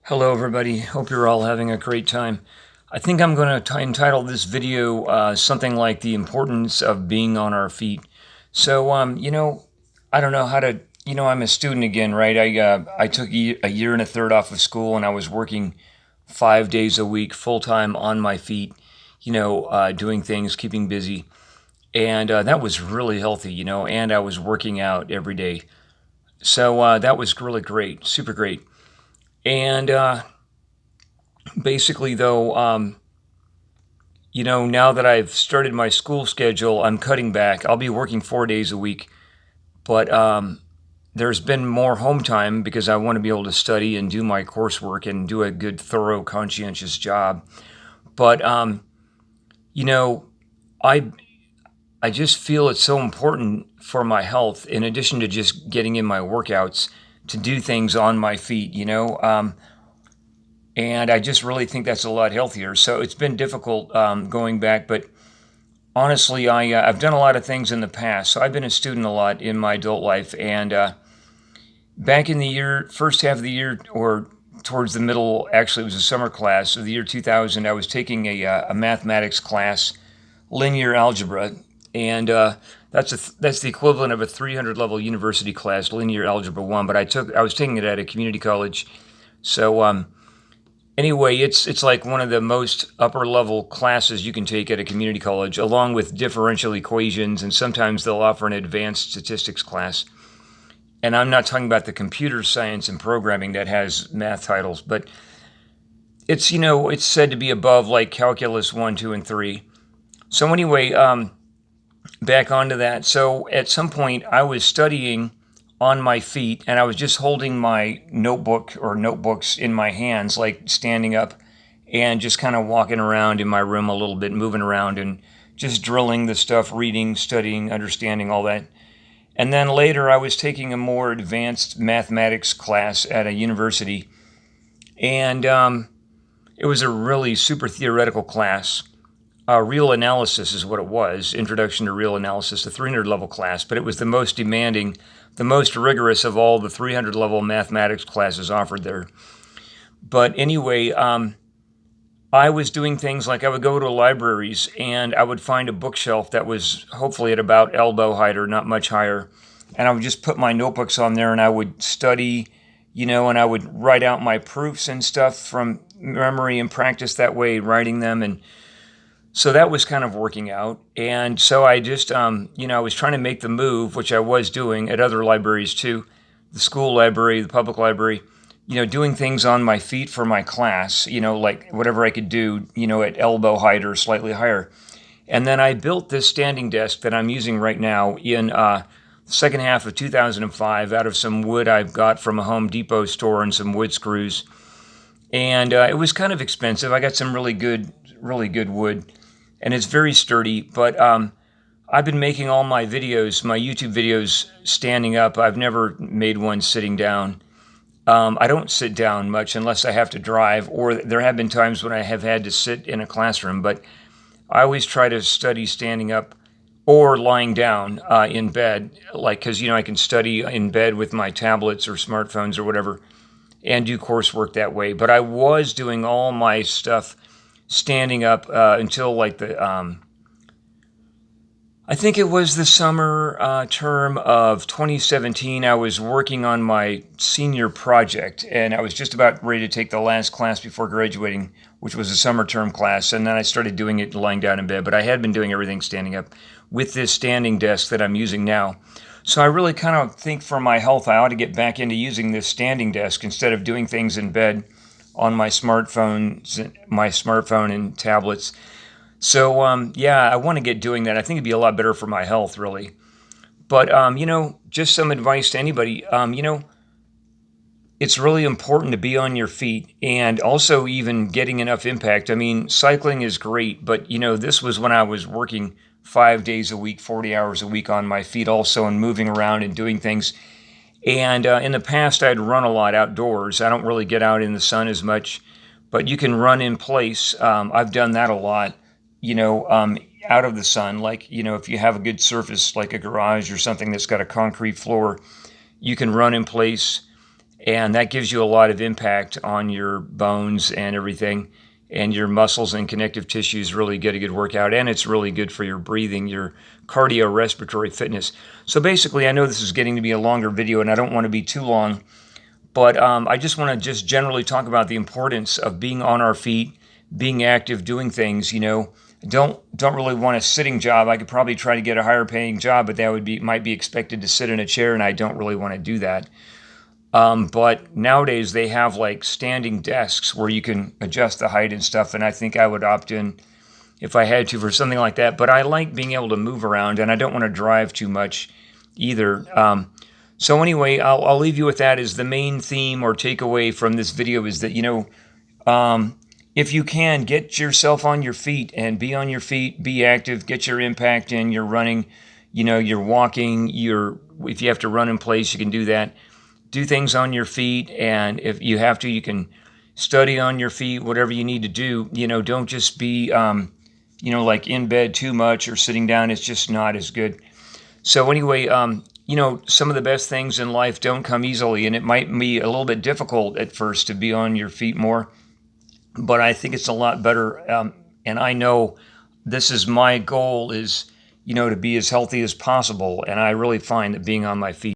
Hello, everybody. Hope you're all having a great time. I think I'm going to entitle this video something like the importance of being on our feet. So, I don't know how to. I'm a student again, right? I took a year and a third off of school, and I was working 5 days a week, full time on my feet. Doing things, keeping busy, and that was really healthy. And I was working out every day, so that was really great, super great. And basically, though, now that I've started my school schedule, I'm cutting back. I'll be working 4 days a week, but there's been more home time because I want to be able to study and do my coursework and do a good, thorough, conscientious job. But you know, I I just feel it's so important for my health, in addition to just getting in my workouts, to do things on my feet. And I just really think that's a lot healthier. So it's been difficult going back, but honestly, I've done a lot of things in the past. So I've been a student a lot in my adult life, and back in the first half of the year, or towards the middle, actually, it was a summer class of the year 2000. I was taking a mathematics class, linear algebra, and that's the equivalent of a 300 level university class, linear algebra one. But I was taking it at a community college, so anyway, it's like one of the most upper level classes you can take at a community college, along with differential equations, and sometimes they'll offer an advanced statistics class. And I'm not talking about the computer science and programming that has math titles, but it's said to be above like calculus 1, 2, and 3. So anyway, back onto that. So at some point, I was studying on my feet, and I was just holding my notebook or notebooks in my hands, like standing up, and just kind of walking around in my room a little bit, moving around and just drilling the stuff, reading, studying, understanding all that. And then later, I was taking a more advanced mathematics class at a university, and it was a really super theoretical class. Real analysis is what it was, Introduction to Real Analysis, a 300 level class, but it was the most demanding, the most rigorous of all the 300 level mathematics classes offered there. But anyway, I was doing things like I would go to libraries and I would find a bookshelf that was hopefully at about elbow height or not much higher. And I would just put my notebooks on there and I would study, and I would write out my proofs and stuff from memory and practice that way, writing them. And so that was kind of working out. And so I just, I was trying to make the move, which I was doing at other libraries too, the school library, the public library, doing things on my feet for my class, like whatever I could do, at elbow height or slightly higher. And then I built this standing desk that I'm using right now in the second half of 2005 out of some wood I've got from a Home Depot store and some wood screws. And it was kind of expensive. I got some really good wood, and it's very sturdy. But I've been making all my videos, my YouTube videos, standing up. I've never made one sitting down. I don't sit down much unless I have to drive, or there have been times when I have had to sit in a classroom, but I always try to study standing up or lying down in bed, like, because, I can study in bed with my tablets or smartphones or whatever and do coursework that way. But I was doing all my stuff standing up until like I think it was the summer term of 2017. I was working on my senior project, and I was just about ready to take the last class before graduating, which was a summer term class. And then I started doing it lying down in bed, but I had been doing everything standing up with this standing desk that I'm using now. So I really kind of think for my health, I ought to get back into using this standing desk instead of doing things in bed on my smartphone and tablets. So, yeah, I want to get doing that. I think it'd be a lot better for my health, really. But, just some advice to anybody. It's really important to be on your feet and also even getting enough impact. I mean, cycling is great, but, this was when I was working 5 days a week, 40 hours a week on my feet also, and moving around and doing things. And in the past, I'd run a lot outdoors. I don't really get out in the sun as much, but you can run in place. I've done that a lot, out of the sun. Like, if you have a good surface, like a garage or something that's got a concrete floor, you can run in place. and that gives you a lot of impact on your bones and everything, and your muscles and connective tissues really get a good workout, and it's really good for your breathing, your cardiorespiratory fitness. So basically, I know this is getting to be a longer video, and I don't want to be too long, but I just want to just generally talk about the importance of being on our feet, being active, doing things. Don't really want a sitting job. I could probably try to get a higher paying job, but that might be expected to sit in a chair, and I don't really want to do that. But nowadays they have like standing desks where you can adjust the height and stuff, and I think I would opt in if I had to for something like that. But I like being able to move around, and I don't want to drive too much either. So anyway, I'll leave you with that as the main theme or takeaway from this video is that, if you can, get yourself on your feet and be on your feet, be active, get your impact in, you're running, you're walking, if you have to run in place, you can do that. Do things on your feet, and if you have to, you can study on your feet, whatever you need to do. Don't just be, like in bed too much or sitting down. It's just not as good. So anyway, some of the best things in life don't come easily, and it might be a little bit difficult at first to be on your feet more, but I think it's a lot better. And I know this is my goal is, to be as healthy as possible, and I really find that being on my feet